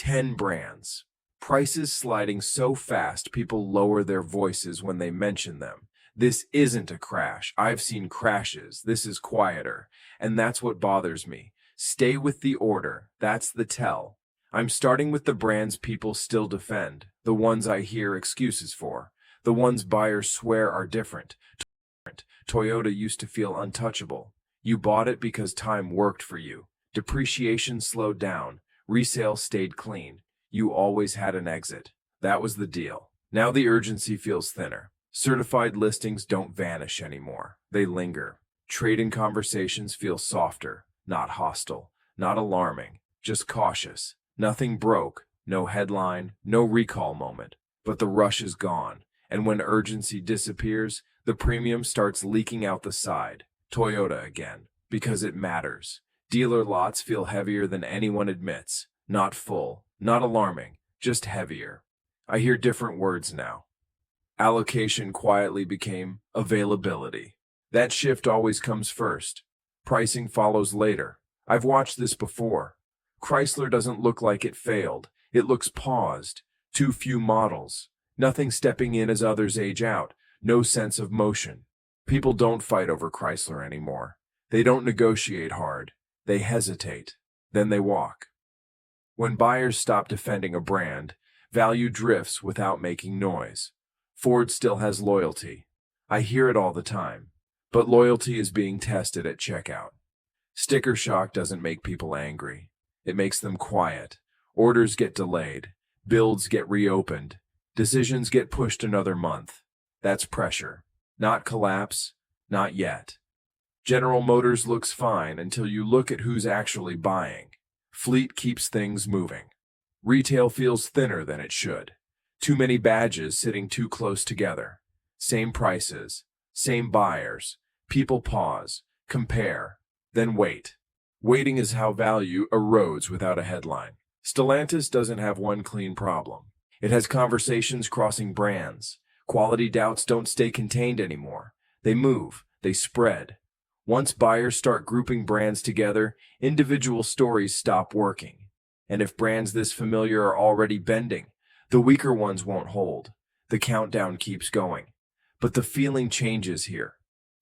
10 brands. Prices sliding so fast people lower their voices when they mention them. This isn't a crash. I've seen crashes. This is quieter. And that's what bothers me. Stay with the order. That's the tell. I'm starting with the brands people still defend, the ones I hear excuses for, the ones buyers swear are different. Toyota used to feel untouchable. You bought it because time worked for you. Depreciation slowed down. Resale stayed clean. You always had an exit. That was the deal. Now the urgency feels thinner. Certified listings don't vanish anymore. They linger. Trade-in conversations feel softer, not hostile, not alarming, just cautious. Nothing broke, no headline, no recall moment. But the rush is gone, and when urgency disappears, the premium starts leaking out the side. Toyota again, because it matters. Dealer lots feel heavier than anyone admits. Not full, not alarming, just heavier. I hear different words now. Allocation quietly became availability. That shift always comes first. Pricing follows later. I've watched this before. Chrysler doesn't look like it failed. It looks paused. Too few models. Nothing stepping in as others age out. No sense of motion. People don't fight over Chrysler anymore. They don't negotiate hard. They hesitate. Then they walk. When buyers stop defending a brand, value drifts without making noise. Ford still has loyalty. I hear it all the time. But loyalty is being tested at checkout. Sticker shock doesn't make people angry. It makes them quiet. Orders get delayed. Builds get reopened. Decisions get pushed another month. That's pressure. Not collapse. Not yet. General Motors looks fine until you look at who's actually buying. Fleet keeps things moving. Retail feels thinner than it should. Too many badges sitting too close together. Same prices. Same buyers. People pause. Compare. Then wait. Waiting is how value erodes without a headline. Stellantis doesn't have one clean problem. It has conversations crossing brands. Quality doubts don't stay contained anymore. They move. They spread. Once buyers start grouping brands together, individual stories stop working. And if brands this familiar are already bending, the weaker ones won't hold. The countdown keeps going. But the feeling changes here.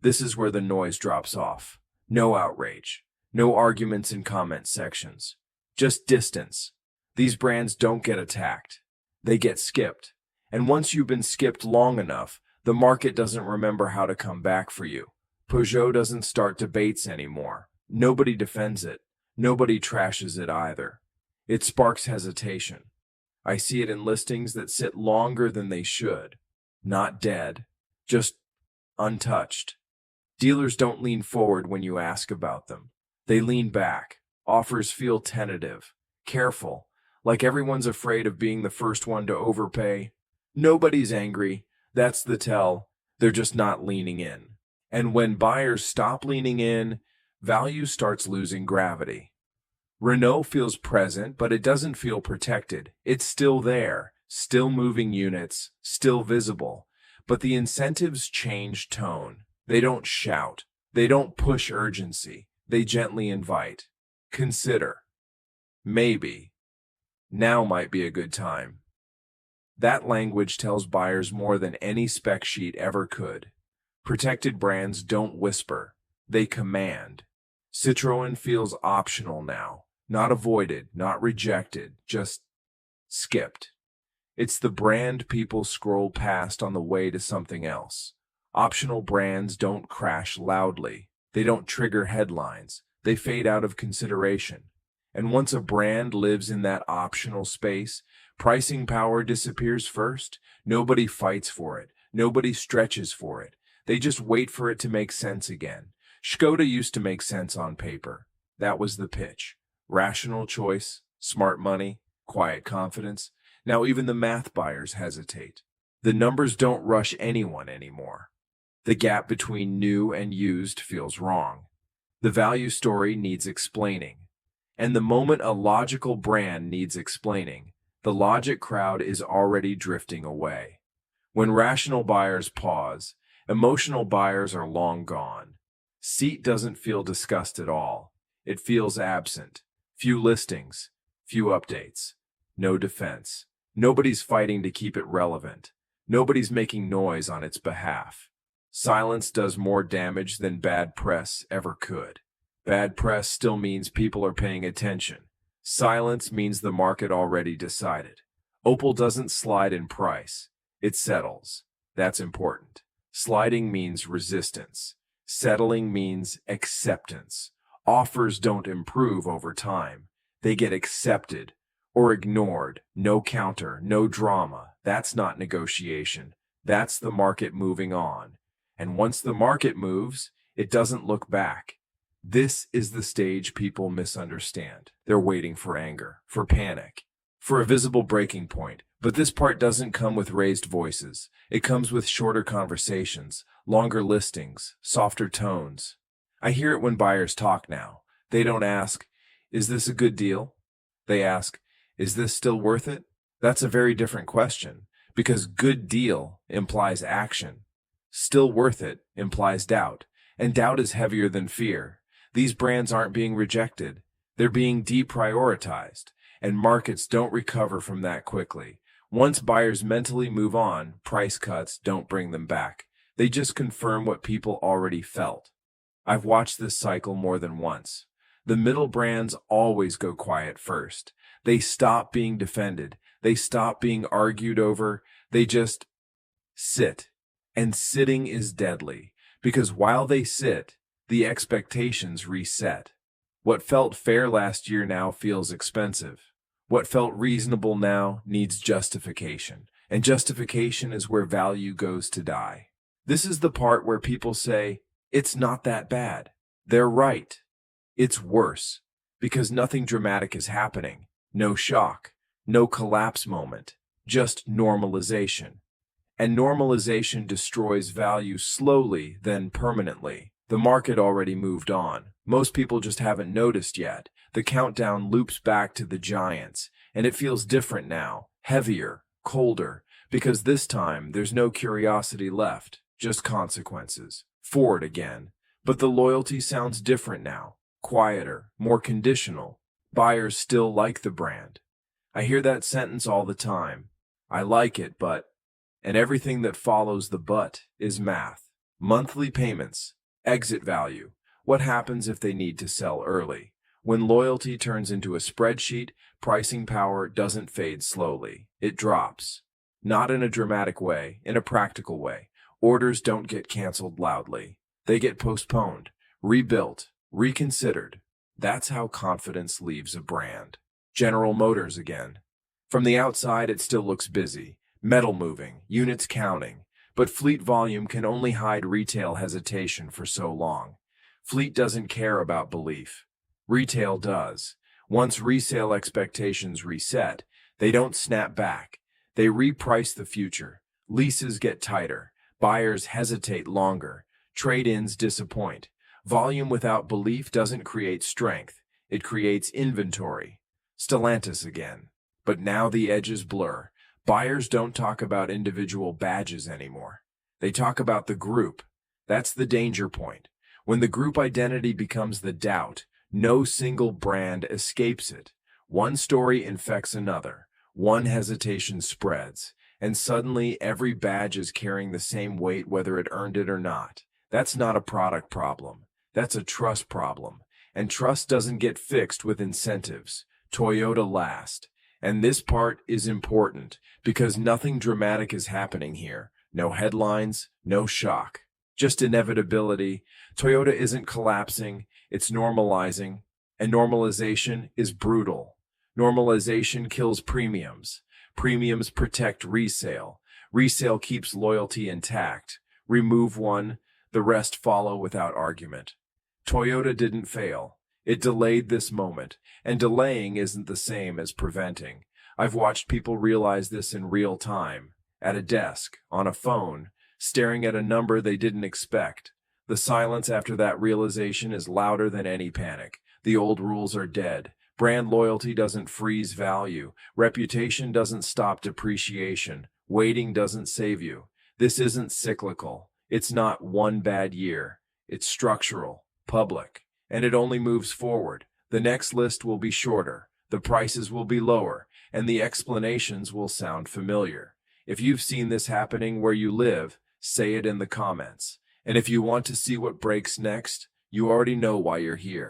This is where the noise drops off. No outrage. No arguments in comment sections. Just distance. These brands don't get attacked. They get skipped. And once you've been skipped long enough, the market doesn't remember how to come back for you. Peugeot doesn't start debates anymore. Nobody defends it. Nobody trashes it either. It sparks hesitation. I see it in listings that sit longer than they should. Not dead. Just untouched. Dealers don't lean forward when you ask about them. They lean back. Offers feel tentative. Careful. Like everyone's afraid of being the first one to overpay. Nobody's angry. That's the tell. They're just not leaning in. And when buyers stop leaning in, value starts losing gravity. Renault feels present, but it doesn't feel protected. It's still there, still moving units, still visible. But the incentives change tone. They don't shout. They don't push urgency. They gently invite. Consider. Maybe. Now might be a good time. That language tells buyers more than any spec sheet ever could. Protected brands don't whisper. They command. Citroën feels optional now. Not avoided, not rejected, just skipped. It's the brand people scroll past on the way to something else. Optional brands don't crash loudly. They don't trigger headlines. They fade out of consideration. And once a brand lives in that optional space, pricing power disappears first. Nobody fights for it. Nobody stretches for it. They just wait for it to make sense again. Škoda used to make sense on paper. That was the pitch. Rational choice, smart money, quiet confidence. Now even the math buyers hesitate. The numbers don't rush anyone anymore. The gap between new and used feels wrong. The value story needs explaining. And the moment a logical brand needs explaining, the logic crowd is already drifting away. When rational buyers pause, emotional buyers are long gone. Seat doesn't feel discussed at all. It feels absent. Few listings, few updates. no defense. Nobody's fighting to keep it relevant. Nobody's making noise on its behalf. Silence does more damage than bad press ever could. Bad press still means people are paying attention. Silence means the market already decided. Opal doesn't slide in price. It settles. That's important. Sliding means resistance. Settling means acceptance. Offers don't improve over time. They get accepted or ignored. No counter, no drama. That's not negotiation. That's the market moving on. And once the market moves, it doesn't look back. This is the stage people misunderstand. They're waiting for anger, for panic, for a visible breaking point. But this part doesn't come with raised voices. It comes with shorter conversations, longer listings, softer tones. I hear it when buyers talk now. They don't ask, "Is this a good deal?" They ask, "Is this still worth it?" That's a very different question, because good deal implies action. Still worth it implies doubt, and doubt is heavier than fear. These brands aren't being rejected. They're being deprioritized, and markets don't recover from that quickly. Once buyers mentally move on, price cuts don't bring them back. They just confirm what people already felt. I've watched this cycle more than once. The middle brands always go quiet first. They stop being defended. They stop being argued over. They just sit. And sitting is deadly, because while they sit, the expectations reset. What felt fair last year now feels expensive. What felt reasonable now needs justification, and justification is where value goes to die. This is the part where people say, "It's not that bad." They're right. It's worse, because nothing dramatic is happening. No shock, no collapse moment, just normalization. And normalization destroys value slowly, then permanently. The market already moved on. Most people just haven't noticed yet. The countdown loops back to the giants, and it feels different now, heavier, colder, because this time there's no curiosity left, just consequences. Forward again. But the loyalty sounds different now, quieter, more conditional. Buyers still like the brand. I hear that sentence all the time. I like it, but... And everything that follows the but is math. Monthly payments, exit value. What happens if they need to sell early? When loyalty turns into a spreadsheet, pricing power doesn't fade slowly. It drops. Not in a dramatic way, in a practical way. Orders don't get canceled loudly. They get postponed, rebuilt, reconsidered. That's how confidence leaves a brand. General Motors again. From the outside, it still looks busy. Metal moving, units counting, but fleet volume can only hide retail hesitation for so long. Fleet doesn't care about belief. Retail does. Once resale expectations reset, they don't snap back. They reprice the future. Leases get tighter. Buyers hesitate longer. Trade-ins disappoint. Volume without belief doesn't create strength. It creates inventory. Stellantis again. But now the edges blur. Buyers don't talk about individual badges anymore. They talk about the group. That's the danger point. When the group identity becomes the doubt, no single brand escapes it. One story infects another. One hesitation spreads. And suddenly every badge is carrying the same weight whether it earned it or not. That's not a product problem. That's a trust problem. And trust doesn't get fixed with incentives. Toyota last. And this part is important because nothing dramatic is happening here. No headlines, no shock, just inevitability. Toyota isn't collapsing, it's normalizing, and normalization is brutal. Normalization kills premiums. Premiums protect resale. Resale keeps loyalty intact. Remove one, the rest follow without argument. Toyota didn't fail. It delayed this moment, and delaying isn't the same as preventing. I've watched people realize this in real time, at a desk, on a phone, staring at a number they didn't expect. The silence after that realization is louder than any panic. The old rules are dead. Brand loyalty doesn't freeze value. Reputation doesn't stop depreciation. Waiting doesn't save you. This isn't cyclical. It's not one bad year. It's structural, public. And it only moves forward. The next list will be shorter. The prices will be lower. and the explanations will sound familiar. If you've seen this happening where you live, say it in the comments. And if you want to see what breaks next, you already know why you're here.